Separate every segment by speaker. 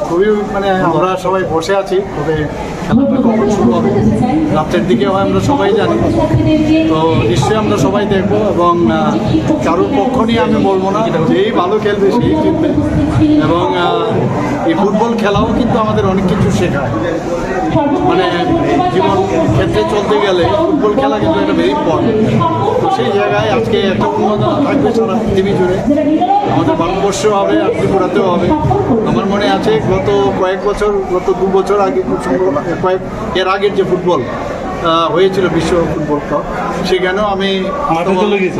Speaker 1: খুবই আমরা সবাই বসে আছি, তবে খেলাটা কখন শুরু হবে রাতের দিকে হয় আমরা সবাই জানি। তো নিশ্চয়ই আমরা সবাই দেখবো এবং কারোর পক্ষ নিয়ে আমি বলবো না, যেই ভালো খেলবে সেই জিতবে। এবং এই ফুটবল খেলাও কিন্তু আমাদের অনেক কিছু শেখায়, জীবন ক্ষেত্রে চলতে গেলে ফুটবল খেলা কিন্তু একটা ভেরি ইম্পর্টেন্ট। তো সেই জায়গায় আজকে একটা উন্মাদনা থাকবে সারা পৃথিবী জুড়ে, আমাদের ভারতবর্ষেও হবে আর ত্রিপুরাতেও হবে। আমার মনে আছে গত দু বছর আগে খুব সম্ভব এর আগের যে ফুটবল হয়েছিল বিশ্ব ফুটবল কাপ, সেখানেও আমি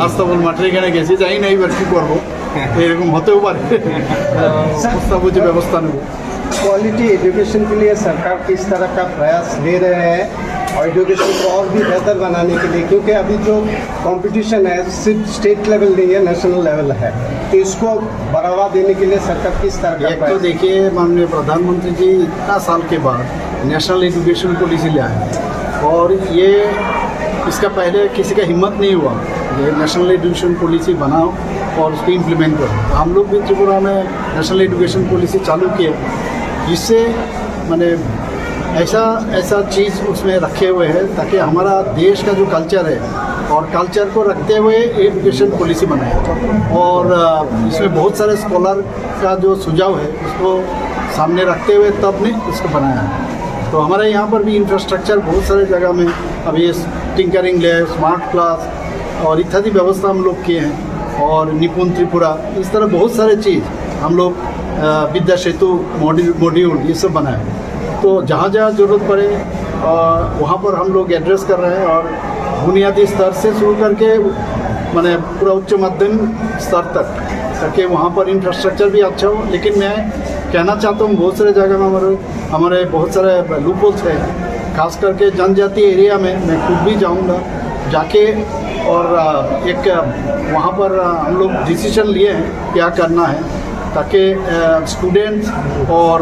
Speaker 1: আস্তাবল মাঠে এখানে গেছি। জানি না এবার কী করবো, এরকম হতেও পারে, বুঝে ব্যবস্থা নেব।
Speaker 2: क्वालिटी एजुकेशन के लिए सरकार किस तरह का प्रयास ले रहे हैं और एजुकेशन को और भी बेहतर बनाने के लिए, क्योंकि अभी जो कंपटीशन है सिर्फ स्टेट लेवल नहीं है, नेशनल लेवल है, तो इसको बढ़ावा देने के लिए सरकार किस तरह का?
Speaker 1: एक तो देखिए, माननीय प्रधानमंत्री जी इतना साल के बाद नेशनल एजुकेशन पॉलिसी ले आए और ये इसका पहले किसी का हिम्मत नहीं हुआ ये नेशनल एजुकेशन पॉलिसी बनाओ और उसको इम्प्लीमेंट करो। हम लोग भी त्रिपुरा में नेशनल एजुकेशन पॉलिसी चालू किए, जिससे ऐसा चीज़ उसमें रखे हुए हैं ताकि हमारा देश का जो कल्चर है और कल्चर को रखते हुए एजुकेशन पॉलिसी बनाए। और इसमें बहुत सारे स्कॉलर का जो सुझाव है उसको सामने रखते हुए तब ने इसको बनाया है। तो हमारे यहाँ पर भी इंफ्रास्ट्रक्चर बहुत सारे जगह में अभी टिंकरिंग लैब, स्मार्ट क्लास और इत्यादि व्यवस्था हम लोग किए हैं, और निपुण त्रिपुरा, इस तरह बहुत सारे चीज़ हम लोग विद्या सेतु मॉड्यूल ये सब बनाए। तो जहाँ जहाँ ज़रूरत पड़े वहाँ पर हम लोग एड्रेस कर रहे हैं, और बुनियादी स्तर से शुरू करके पूरा उच्च मध्यम स्तर तक, ताकि वहाँ पर इंफ्रास्ट्रक्चर भी अच्छा हो। लेकिन मैं कहना चाहता हूँ बहुत सारे जगह में हमारे बहुत सारे लूपहोल्स हैं, खास करके जनजातीय एरिया में मैं खुद भी जाऊँगा जाके, और एक वहाँ पर हम लोग डिसीजन लिए हैं क्या करना है ताकि स्टूडेंट्स और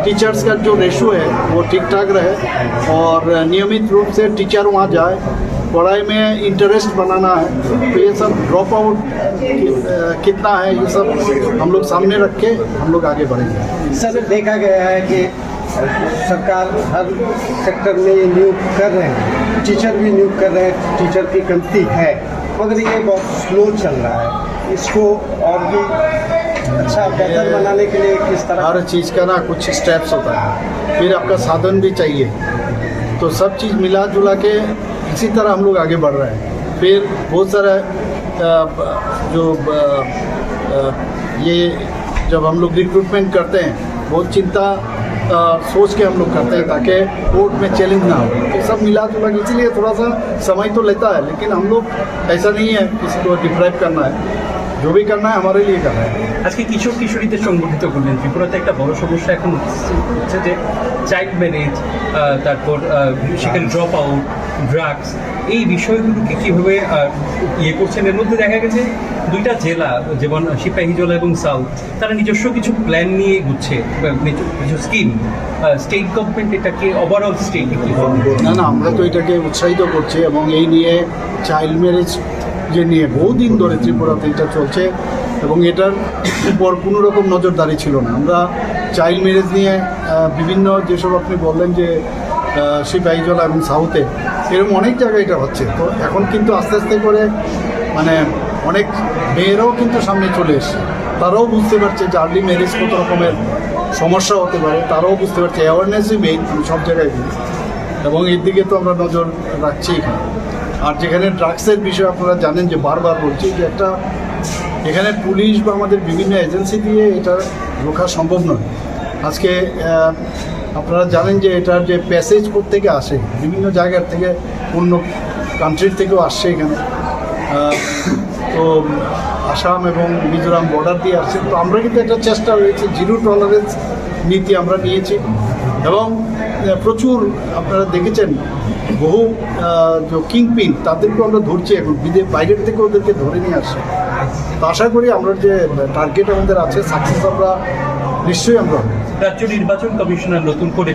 Speaker 1: टीचर्स का जो रेशो है वो ठीक ठाक रहे, और नियमित रूप से टीचर वहाँ जाए, पढ़ाई में इंटरेस्ट बनाना है। तो ये सब ड्रॉप आउट कितना है, ये सब हम लोग सामने रख के हम लोग आगे बढ़ेंगे।
Speaker 2: सर, देखा गया है कि सरकार हर सेक्टर में ये नियुक्त कर रहे हैं, टीचर भी नियुक्त कर रहे हैं, टीचर की कमती है, मगर ये बहुत स्लो चल रहा है। इसको और भी अच्छा बेहतर बनाने के लिए किस तरह?
Speaker 1: हर चीज़ का ना कुछ स्टेप्स होता है, फिर आपका साधन भी चाहिए, तो सब चीज़ मिला जुला के इसी तरह हम लोग आगे बढ़ रहे हैं। फिर बहुत सारा ये जब हम लोग रिक्रूटमेंट करते हैं बहुत चिंता सोच के हम लोग करते हैं ताकि कोर्ट में चैलेंज ना हो। तो सब मिला जुला के, इसलिए थोड़ा सा समय तो लेता है, लेकिन हम लोग ऐसा नहीं है किसी को डिप्राइव करना है, जो भी करना है हमारे लिए करना है।
Speaker 3: আজকে কিশোর কিশোরীদের সংগঠিত করলেন। ত্রিপুরাতে একটা বড় সমস্যা এখন হচ্ছে যে চাইল্ড ম্যারেজ, তারপর সেখানে ড্রপ আউট, ড্রাগস, এই বিষয়গুলোকে কীভাবে ইয়ে করছেন। এর মধ্যে দেখা গেছে দুইটা জেলা, যেমন সিপাহীজলা এবং সাউথ, তারা নিজস্ব কিছু প্ল্যান নিয়ে এগুচ্ছে, কিছু স্কিম। স্টেট গভর্নমেন্ট এটাকে ওভারঅল স্টেট
Speaker 1: না, আমরা তো এটাকে উৎসাহিত করছি, এবং এই নিয়ে চাইল্ড ম্যারেজ যে নিয়ে বহুদিন ধরে ত্রিপুরাতে এটা চলছে, এবং এটার উপর কোনো রকম নজরদারি ছিল না। আমরা চাইল্ড ম্যারেজ নিয়ে বিভিন্ন যেসব আপনি বললেন যে সিপাহীজলা এবং সাউথে, এরকম অনেক জায়গায় এটা হচ্ছে। তো এখন কিন্তু আস্তে আস্তে করে অনেক মেয়েরাও কিন্তু সামনে চলে এসছে, তারাও বুঝতে পারছে যে আর্লি ম্যারেজ কত রকমের সমস্যা হতে পারে, তারাও বুঝতে পারছে। অ্যাওয়ারনেসই মেইন, আমি সব জায়গায় দিই, এবং এর দিকে তো আমরা নজর রাখছি এখানে। আর যেখানে ড্রাগসের বিষয়ে আপনারা জানেন যে বারবার বলছি যে এখানে পুলিশ বা আমাদের বিভিন্ন এজেন্সি দিয়ে এটা রোখা সম্ভব নয়। আজকে আপনারা জানেন যে এটার যে প্যাসেজ থেকে আসে বিভিন্ন জায়গার থেকে, অন্য কান্ট্রির থেকেও আসছে এখানে। তো আসাম এবং মিজোরাম বর্ডার দিয়ে আসছে। তো আমরা কিন্তু একটা চেষ্টা রয়েছে, জিরো টলারেন্স নীতি আমরা নিয়েছি, এবং প্রচুর আপনারা দেখেছেন বহু কিংপিন, তাদেরকেও আমরা ধরছি এখন, বাইরের থেকে ওদেরকে ধরে নিয়ে আসছে। তো আশা করি আমরা যে টার্গেট আমাদের আছে, সাকসেস আমরা নিশ্চয়ই আমরা।
Speaker 3: রাজ্য নির্বাচন কমিশনার নতুন করে